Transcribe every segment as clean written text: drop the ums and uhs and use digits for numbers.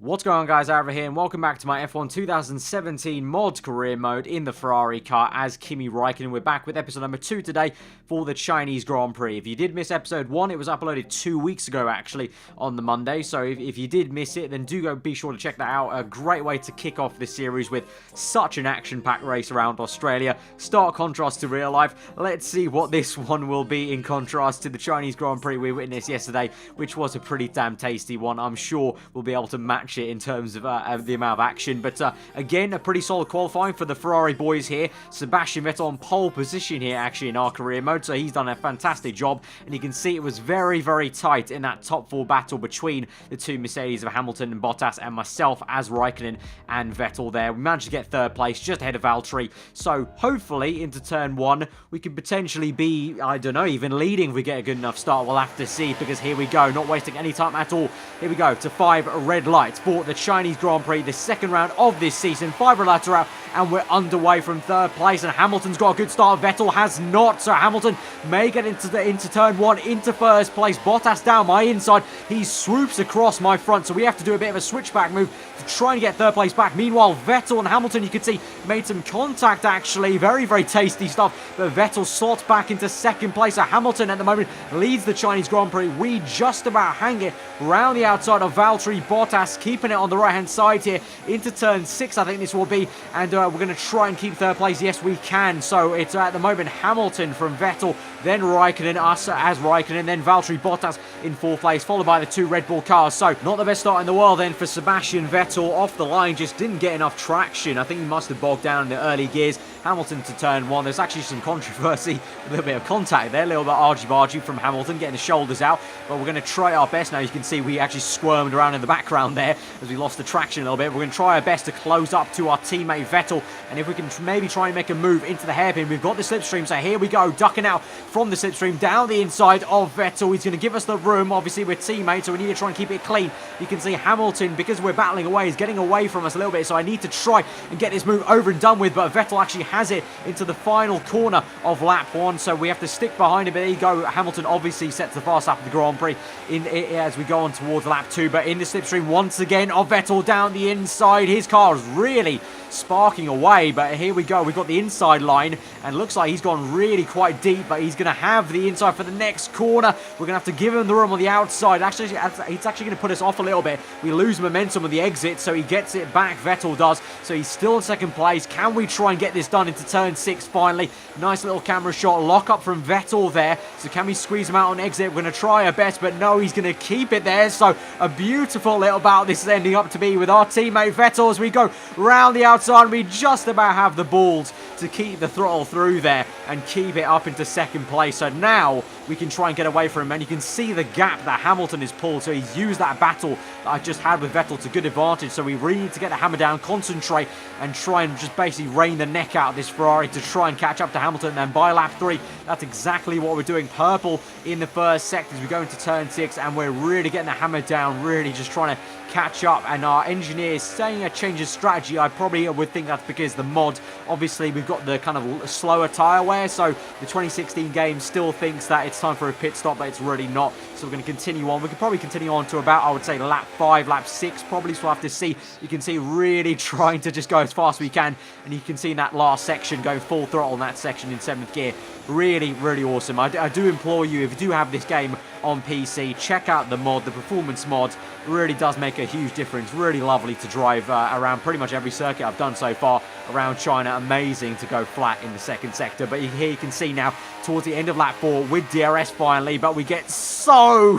What's going on, guys? Aarava here, and welcome back to my F1 2017 mod career mode in the Ferrari car as Kimi Raikkonen. We're back with episode number 2 today for the Chinese Grand Prix. If you did miss episode 1, it was uploaded 2 weeks ago, actually, on the Monday. So if you did miss it, then be sure to check that out. A great way to kick off this series with such an action-packed race around Australia. Stark contrast to real life. Let's see what this one will be in contrast to the Chinese Grand Prix we witnessed yesterday, which was a pretty damn tasty one. I'm sure we'll be able to match it in terms of the amount of action. But again, a pretty solid qualifying for the Ferrari boys here. Sebastian Vettel on pole position here, actually, in our career mode. So he's done a fantastic job. And you can see it was very, very tight in that top 4 battle between the two Mercedes of Hamilton and Bottas and myself as Raikkonen and Vettel there. We managed to get 3rd place, just ahead of Valtteri. So hopefully into turn 1, we could potentially be, I don't know, even leading if we get a good enough start. We'll have to see, because here we go. Not wasting any time at all. Here we go to 5 red lights for the Chinese Grand Prix, the second round of this season. 5 red lights are out, and we're underway from 3rd place, and Hamilton's got a good start. Vettel has not, so Hamilton may get into turn 1, into 1st place. Bottas down my inside. He swoops across my front, so we have to do a bit of a switchback move to try and get 3rd place back. Meanwhile, Vettel and Hamilton, you can see, made some contact, actually. Very, very tasty stuff, but Vettel slots back into 2nd place. So Hamilton, at the moment, leads the Chinese Grand Prix. We just about hang it round the outside of Valtteri. Bottas keeping it on the right-hand side here into turn 6, I think this will be, and we're going to try and keep 3rd place. Yes, we can. So it's at the moment Hamilton from Vettel, then Raikkonen, us as Raikkonen, then Valtteri Bottas in 4th place, followed by the 2 Red Bull cars. So not the best start in the world then for Sebastian Vettel. Off the line, just didn't get enough traction. I think he must have bogged down in the early gears. Hamilton to turn 1. There's actually some controversy, a little bit of contact there, a little bit argy-bargy from Hamilton, getting the shoulders out. But we're going to try our best now. You can see we actually squirmed around in the background there as we lost the traction a little bit. We're going to try our best to close up to our teammate Vettel, and if we can maybe try and make a move into the hairpin. We've got the slipstream, so here we go, ducking out from the slipstream down the inside of Vettel. He's going to give us the room. Obviously, we're teammates, so we need to try and keep it clean. You can see Hamilton, because we're battling away, is getting away from us a little bit, so I need to try and get this move over and done with, but Vettel actually has it into the final corner of lap 1, so we have to stick behind him. But there you go. Hamilton obviously sets the fast lap of the Grand Prix as we go on towards lap 2, but in the slipstream once again of Vettel down the inside. His car is really sparking away, but here we go. We've got the inside line, and looks like he's gone really quite deep, but he's going to have the inside for the next corner. We're going to have to give him the room on the outside. Actually, it's actually going to put us off a little bit. We lose momentum on the exit, so he gets it back. Vettel does, so he's still in 2nd place. Can we try and get this done into turn 6 finally? Nice little camera shot, lock up from Vettel there. So can we squeeze him out on exit? We're going to try our best, but no, he's going to keep it there. So a beautiful little battle this is ending up to be with our teammate Vettel as we go round the outside. We just about have the balls to keep the throttle through there and keep it up into 2nd place. So now we can try and get away from him, and you can see the gap that Hamilton has pulled. So he's used that battle that I just had with Vettel to good advantage. So we really need to get the hammer down, concentrate, and try and just basically rain the neck out of this Ferrari to try and catch up to Hamilton. And then by lap 3, that's exactly what we're doing. Purple in the 1st sector as we go into turn 6, and we're really getting the hammer down, really just trying to catch up. And our engineers saying a change of strategy, I probably would think that's because the mod, obviously we've got the kind of slower tyre wear, so the 2016 game still thinks that it's time for a pit stop, but it's really not. So we're going to continue on. We could probably continue on to about, I would say, lap 5, lap 6 probably, so we'll have to see. You can see really trying to just go as fast as we can, and you can see in that last section going full throttle in that section in 7th gear. Really, really awesome. I do implore you, if you do have this game on PC, check out the mod, the performance mod. It really does make a huge difference. Really lovely to drive around pretty much every circuit I've done so far around China. Amazing to go flat in the 2nd sector. But here you can see now towards the end of lap 4 with DRS finally, but we get so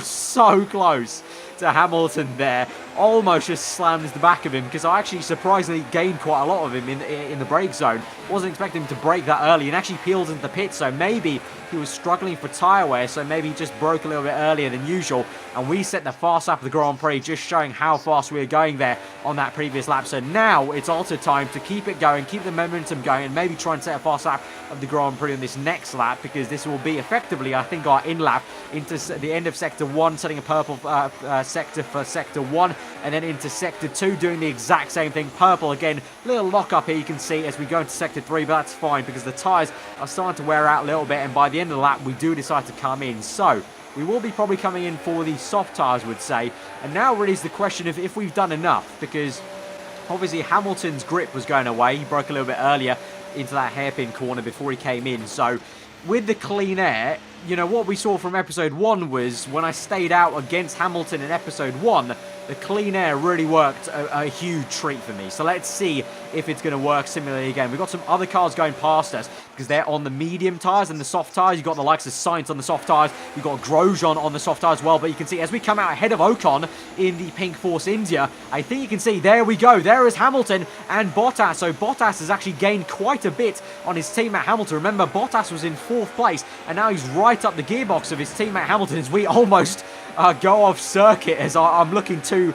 close to Hamilton there. Almost just slams the back of him, because I actually surprisingly gained quite a lot of him in the brake zone. Wasn't expecting him to brake that early, and actually peeled into the pit, so maybe he was struggling for tyre wear, so maybe he just broke a little bit earlier than usual. And we set the fast lap of the Grand Prix, just showing how fast we were going there on that previous lap. So now it's also time to keep it going, keep the momentum going, and maybe try and set a fast lap of the Grand Prix on this next lap, because this will be effectively, I think, our in lap into the end of Sector 1, setting a purple sector for Sector 1, and then into Sector 2, doing the exact same thing. Purple again, little lock up here you can see as we go into Sector 3, but that's fine because the tyres are starting to wear out a little bit, and by the end of the lap we do decide to come in. So we will be probably coming in for the soft tyres, would say. And now really is the question of if we've done enough, because obviously Hamilton's grip was going away. He broke a little bit earlier into that hairpin corner before he came in. So with the clean air, you know, what we saw from episode 1 was when I stayed out against Hamilton in episode 1, the clean air really worked a huge treat for me. So let's see if it's going to work similarly again. We've got some other cars going past us because they're on the medium tyres and the soft tyres. You've got the likes of Sainz on the soft tyres. You've got Grosjean on the soft tyres as well. But you can see as we come out ahead of Ocon in the Pink Force India, I think you can see, there we go. There is Hamilton and Bottas. So Bottas has actually gained quite a bit on his teammate Hamilton. Remember, Bottas was in 4th place and now he's right up the gearbox of his teammate Hamilton as we almost go off circuit, as I'm looking too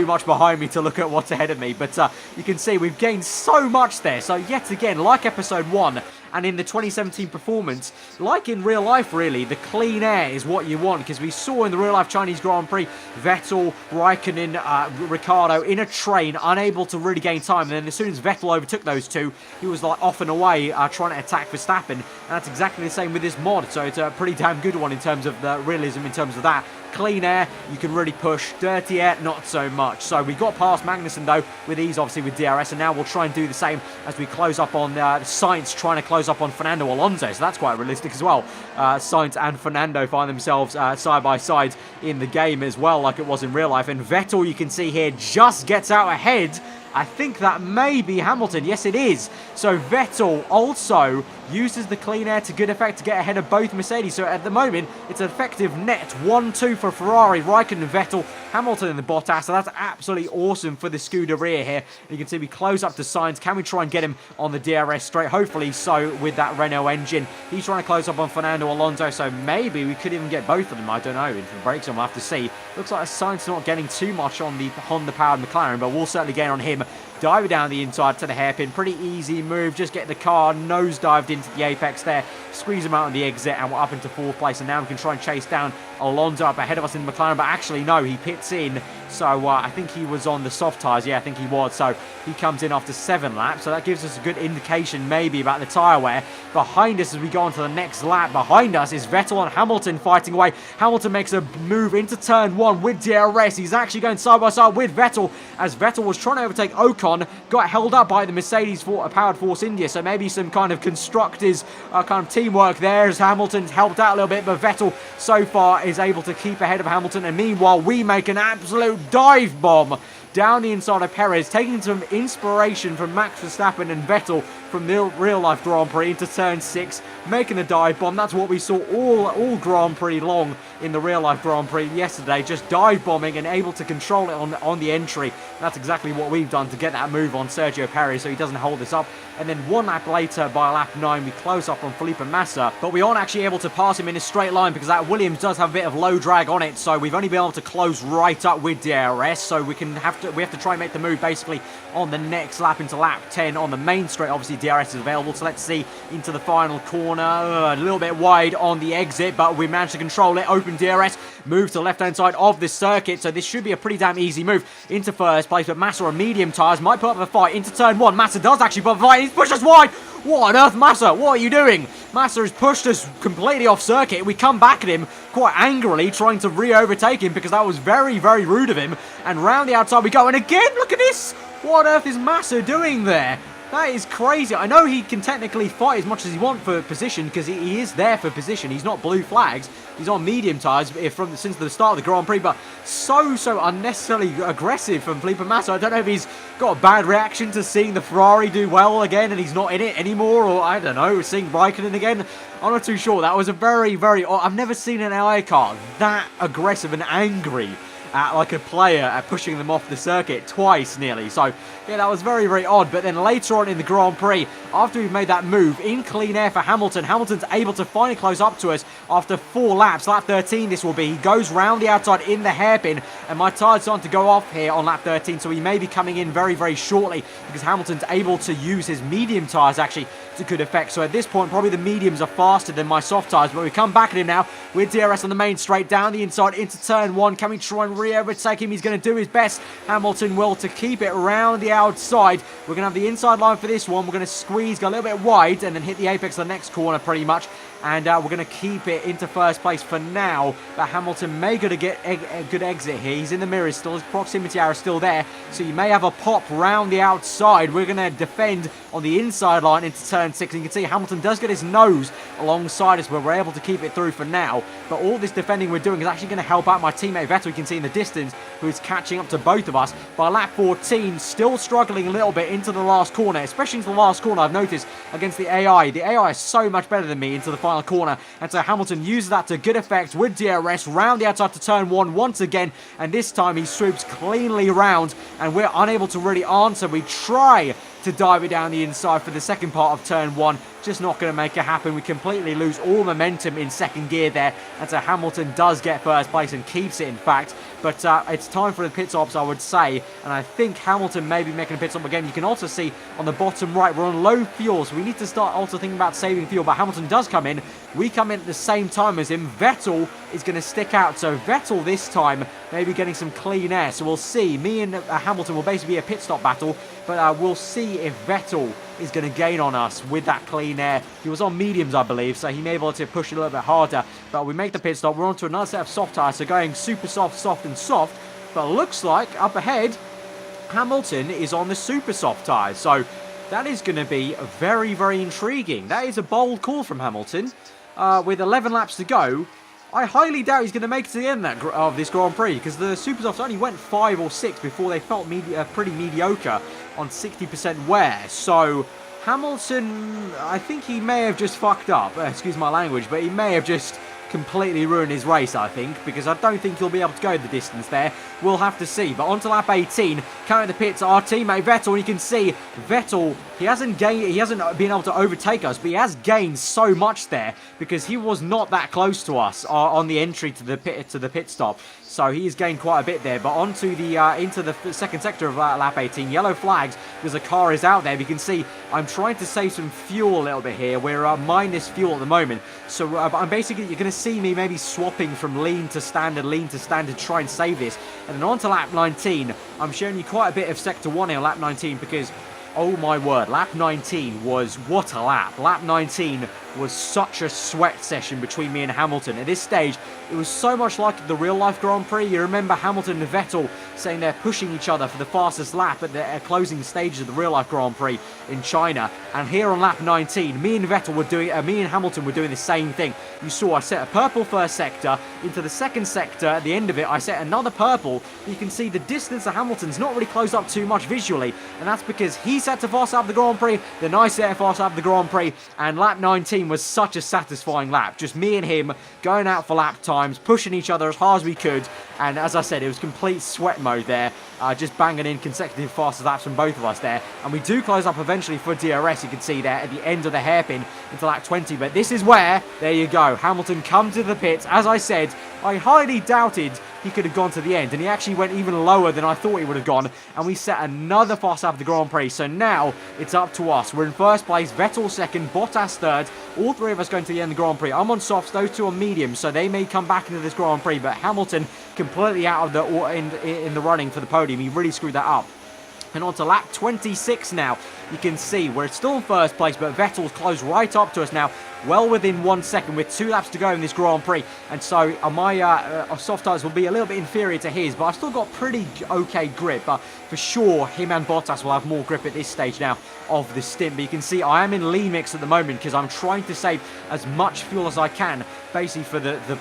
much behind me to look at what's ahead of me. But you can see we've gained so much there. So yet again, like episode 1 and in the 2017 performance, like in real life really, the clean air is what you want, because we saw in the real life Chinese Grand Prix, Vettel, Raikkonen, Ricciardo in a train, unable to really gain time. And then as soon as Vettel overtook those two, he was like off and away trying to attack Verstappen. And that's exactly the same with this mod. So it's a pretty damn good one in terms of the realism, in terms of that. Clean air, you can really push. Dirty air, not so much. So we got past Magnussen though with ease, obviously with DRS, and now we'll try and do the same as we close up on Sainz, trying to close up on Fernando Alonso. So that's quite realistic as well. Sainz and Fernando find themselves side by side in the game as well, like it was in real life. And Vettel, you can see here, just gets out ahead. I think that may be Hamilton. Yes, it is. So Vettel also uses the clean air to good effect to get ahead of both Mercedes. So at the moment, it's an effective net 1-2 for Ferrari, Raikkonen and Vettel, Hamilton and the Bottas. So that's absolutely awesome for the Scuderia here. And you can see we close up to Sainz. Can we try and get him on the DRS straight? Hopefully so, with that Renault engine. He's trying to close up on Fernando Alonso, so maybe we could even get both of them. I don't know. If it breaks on, we'll have to see. Looks like Sainz not getting too much on the Honda-powered McLaren, but we'll certainly gain on him. Dive down the inside to the hairpin. Pretty easy move. Just get the car nose-dived into the apex there. Squeeze him out on the exit, and we're up into 4th place. And now we can try and chase down Alonso up ahead of us in the McLaren. But actually, no, he pits in. So I think he was on the soft tyres. Yeah, I think he was. So he comes in after 7 laps. So that gives us a good indication maybe about the tyre wear. Behind us as we go on to the next lap, behind us is Vettel and Hamilton fighting away. Hamilton makes a move into turn 1 with DRS. He's actually going side by side with Vettel, as Vettel was trying to overtake Ocon. Got held up by the Mercedes powered Force India. So maybe some kind of constructors kind of teamwork there, as Hamilton's helped out a little bit. But Vettel so far is able to keep ahead of Hamilton. And meanwhile, we make an absolute dive bomb down the inside of Perez, taking some inspiration from Max Verstappen and Vettel from the real-life Grand Prix into turn 6, making a dive bomb. That's what we saw all Grand Prix long in the real-life Grand Prix yesterday, just dive bombing and able to control it on the entry. That's exactly what we've done to get that move on Sergio Perez, so he doesn't hold this up. And then 1 lap later, by lap 9, we close up on Felipe Massa, but we aren't actually able to pass him in a straight line because that Williams does have a bit of low drag on it, so we've only been able to close right up with DRS, so we have to try and make the move basically on the next lap into lap 10 on the main straight. Obviously DRS is available, so let's see into the final corner. A little bit wide on the exit, but we managed to control it. Open DRS, move to the left-hand side of the circuit, so this should be a pretty damn easy move into first place. But Massa on medium tyres might put up a fight into turn 1. Massa does actually put up a fight. He's pushed us wide. What on earth, Massa? What are you doing? Massa has pushed us completely off circuit. We come back at him quite angrily, trying to re-overtake him because that was very, very rude of him. And round the outside we go. And again, look at this. What on earth is Massa doing there? That is crazy. I know he can technically fight as much as he wants for position because he is there for position. He's not blue flags. He's on medium tyres since the start of the Grand Prix, but so unnecessarily aggressive from Felipe Massa. I don't know if he's got a bad reaction to seeing the Ferrari do well again and he's not in it anymore, or I don't know, seeing Raikkonen again. I'm not too sure. That was a very, very... I've never seen an AI car that aggressive and angry at like a player at pushing them off the circuit twice nearly. So yeah, that was very, very odd. But then later on in the Grand Prix, after we've made that move in clean air for Hamilton, Hamilton's able to finally close up to us after 4 laps. Lap 13 this will be. He goes round the outside in the hairpin, and my tyre's starting to go off here on lap 13, so he may be coming in very, very shortly because Hamilton's able to use his medium tyres actually to good effect. So at this point, probably the mediums are faster than my soft tyres, but we come back at him now with DRS on the main straight, down the inside into turn 1. Can we try and re-overtake him? He's going to do his best. Hamilton will to keep it around the outside. We're going to have the inside line for this one. We're going to squeeze, go a little bit wide, and then hit the apex of the next corner pretty much. and we're going to keep it into first place for now, but Hamilton may going to get a good exit here. He's in the mirrors still, his proximity arrow is still there, so you may have a pop round the outside. We're going to defend on the inside line into turn 6, and you can see Hamilton does get his nose alongside us, but we're able to keep it through for now. But all this defending we're doing is actually going to help out my teammate Vettel, you can see in the distance, who is catching up to both of us. By lap 14, still struggling a little bit into the last corner, especially into the last corner, I've noticed, against the AI. The AI is so much better than me into the final corner, and so Hamilton uses that to good effect with DRS round the outside to turn 1 once again, and this time he swoops cleanly round, and we're unable to really answer. We try to dive it down the inside for the second part of turn 1. Just not going to make it happen. We completely lose all momentum in second gear there, and so Hamilton does get first place and keeps it, in fact. But it's time for the pit stops, I would say, and I think Hamilton may be making a pit stop again. You can also see on the bottom right, we're on low fuel, so we need to start also thinking about saving fuel, but Hamilton does come in. We come in at the same time as him. Vettel is going to stick out, so Vettel this time maybe getting some clean air, so we'll see. Me and Hamilton will basically be a pit stop battle, but we'll see if Vettel is going to gain on us with that clean air. He was on mediums, I believe, so he may be able to push a little bit harder, but we make the pit stop. We're on to another set of soft tyres, so going super soft, soft and soft, but looks like up ahead Hamilton is on the super soft tyres, so that is going to be very, very intriguing. That is a bold call from Hamilton. With 11 laps to go, I highly doubt he's going to make it to the end of this Grand Prix, because the super softs only went 5 or 6 before they felt pretty mediocre on 60% wear. So Hamilton, I think he may have just fucked up, excuse my language, but he may have just completely ruined his race, I think, because I don't think he'll be able to go the distance there. We'll have to see. But on to lap 18, coming the pits, our teammate Vettel, and you can see Vettel, he hasn't been able to overtake us, but he has gained so much there because he was not that close to us on the entry to the pit stop. So he's gained quite a bit there. But onto the into the second sector of lap 18, yellow flags because a car is out there. But you can see I'm trying to save some fuel a little bit here. We're minus fuel at the moment, so I'm basically, you're going to see me maybe swapping from lean to standard to try and save this. And then on to lap 19, I'm showing you quite a bit of sector 1 here on lap 19 because, oh my word, lap 19 was, what a lap. Lap 19 was such a sweat session between me and Hamilton. At this stage, it was so much like the real-life Grand Prix. You remember Hamilton and Vettel saying they're pushing each other for the fastest lap at the closing stages of the real-life Grand Prix in China. And here on lap 19, me and Hamilton were doing the same thing. You saw I set a purple first sector. Into the second sector, at the end of it, I set another purple. You can see the distance to Hamilton's not really closed up too much visually, and that's because he set to fast lap of the Grand Prix, then I set a fast lap of the Grand Prix, and lap 19 was such a satisfying lap. Just me and him going out for lap times, pushing each other as hard as we could, and as I said, it was complete sweat mode there, just banging in consecutive fastest laps from both of us there. And we do close up eventually for DRS, you can see there at the end of the hairpin into lap 20, but this is where, there you go, Hamilton come to the pits. As I said, I highly doubted he could have gone to the end, and he actually went even lower than I thought he would have gone, and we set another fast lap of the Grand Prix. So now it's up to us. We're in first place, Vettel second, Bottas third, all three of us going to the end of the Grand Prix. I'm on softs, those two on mediums, so they may come back into this Grand Prix, but Hamilton completely out of the in the running for the podium. He really screwed that up. And on to lap 26 now. You can see we're still in first place, but Vettel's close right up to us now, well within 1 second with 2 laps to go in this Grand Prix. And so my soft tyres will be a little bit inferior to his, but I've still got pretty okay grip. But for sure, him and Bottas will have more grip at this stage now of the stint. But you can see I am in lean mix at the moment because I'm trying to save as much fuel as I can, basically for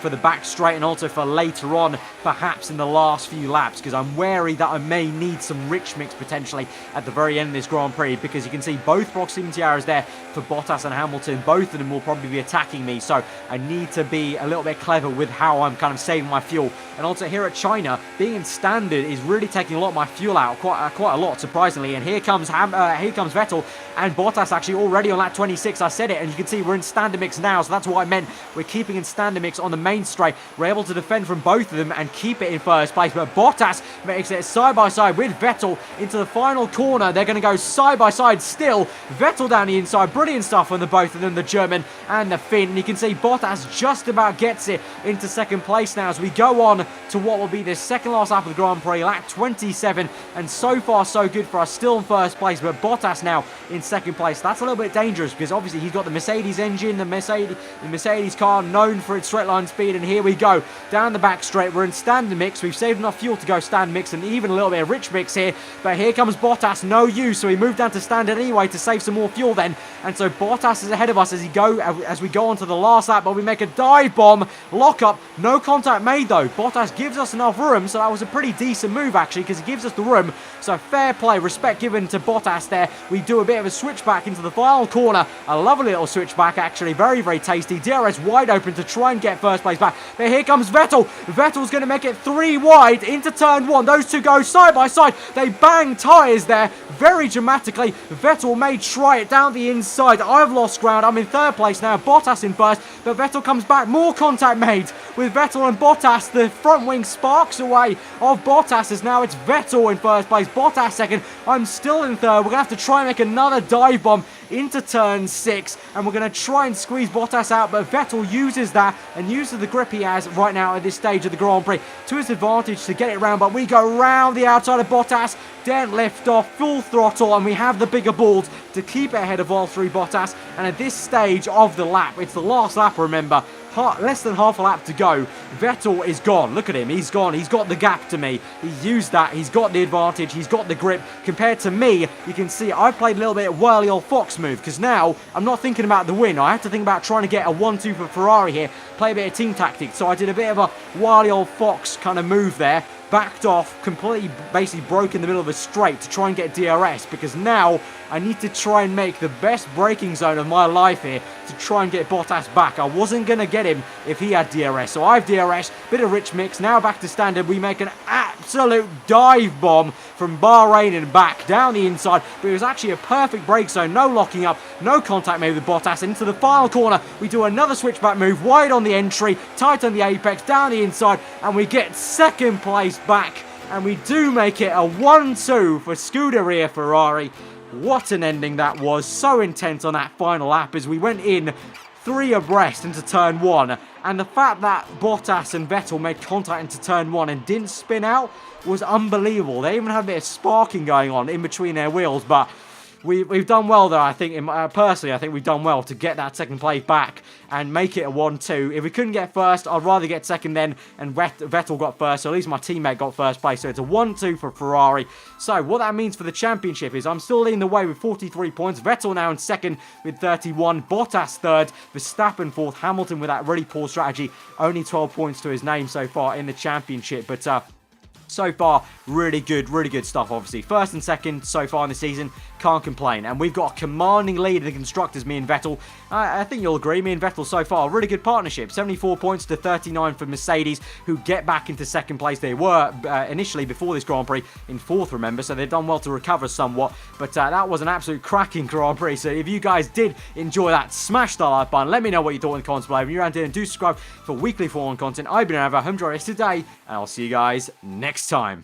the back straight and also for later on, perhaps in the last few laps, because I'm wary that I may need some rich mix potentially at the very end of this Grand Prix, because you can see both proximity arrows there for Bottas and Hamilton. Both of them will probably be attacking me, so I need to be a little bit clever with how I'm kind of saving my fuel. And also here at China, being in standard is really taking a lot of my fuel out, quite a lot, surprisingly. And here comes Vettel and Bottas actually already on lap 26. I said it, and you can see we're in standard mix now, so that's what I meant. We're keeping in standard mix on the main straight. We're able to defend from both of them and keep it in first place, but Bottas makes it side by side with Vettel into the final corner. They're going to go side by side still. Vettel down the inside, brilliant stuff from the both of them, the German. and the fin. And you can see Bottas just about gets it into second place now as we go on to what will be the second last lap of the Grand Prix, lap 27. And so far, so good for us. Still in first place, but Bottas now in second place. That's a little bit dangerous because obviously he's got the Mercedes engine, the Mercedes car known for its straight line speed. And here we go down the back straight. We're in standard mix. We've saved enough fuel to go standard mix and even a little bit of rich mix here. But here comes Bottas, no use. So he moved down to standard anyway to save some more fuel then. And so Bottas is ahead of us as we go on to the last lap. But we make a dive bomb, lock up, no contact made though. Bottas gives us enough room, so that was a pretty decent move actually because he gives us the room. So fair play, respect given to Bottas there. We do a bit of a switchback into the final corner. A lovely little switchback actually, very, very tasty. DRS wide open to try and get first place back. But here comes Vettel. Vettel's going to make it 3 wide into turn 1. Those two go side by side. They bang tyres there very dramatically. Vettel may try it down the inside. I've lost ground. I'm in third place now. Bottas in first. But Vettel comes back. More contact made with Vettel and Bottas. The front wing sparks away of Bottas as now it's Vettel in first place. Bottas second. I'm still in third. We're going to have to try and make another dive bomb into turn 6, and we're going to try and squeeze Bottas out, but Vettel uses that and uses the grip he has right now at this stage of the Grand Prix to his advantage to get it round. But we go round the outside of Bottas, don't lift off, full throttle, and we have the bigger balls to keep it ahead of Valtteri Bottas. And at this stage of the lap, it's the last lap, remember, less than half a lap to go. Vettel is gone. Look at him. He's gone. He's got the gap to me. He used that. He's got the advantage. He's got the grip. Compared to me, you can see I played a little bit of wily old fox move because now I'm not thinking about the win. I have to think about trying to get a 1-2 for Ferrari here. Play a bit of team tactics. So I did a bit of a wily old fox kind of move there. Backed off, completely basically broke in the middle of a straight to try and get DRS because now I need to try and make the best braking zone of my life here to try and get Bottas back. I wasn't going to get him if he had DRS, so I've DRS, bit of rich mix, now back to standard. We make an absolute dive bomb from Bahrain and back down the inside, but it was actually a perfect brake zone, no locking up, no contact made with Bottas. Into the final corner, we do another switchback move, wide on the entry, tight on the apex, down the inside, and we get second place back, and we do make it a 1-2 for Scuderia Ferrari. What an ending that was. So intense on that final lap as we went in 3 abreast into turn 1, and the fact that Bottas and Vettel made contact into turn 1 and didn't spin out was unbelievable. They even had a bit of sparking going on in between their wheels, but we've done well there, I think. Personally, I think we've done well to get that second place back and make it a 1-2. If we couldn't get first, I'd rather get second then, and Vettel got first, so at least my teammate got first place. So it's a 1-2 for Ferrari. So what that means for the championship is I'm still leading the way with 43 points. Vettel now in second with 31. Bottas third. Verstappen fourth. Hamilton with that really poor strategy. Only 12 points to his name so far in the championship. But so far, really good stuff, obviously. First and second so far in the season, can't complain. And we've got a commanding lead in the constructors, me and Vettel. I think you'll agree, me and Vettel so far, really good partnership. 74 points to 39 for Mercedes, who get back into second place. They were, initially, before this Grand Prix, in fourth, remember, so they've done well to recover somewhat. But that was an absolute cracking Grand Prix. So if you guys did enjoy that, smash that like button. Let me know what you thought in the comments below. If you're around here, and do subscribe for weekly F1 content. I've been Aarava, home driver today, and I'll see you guys next time.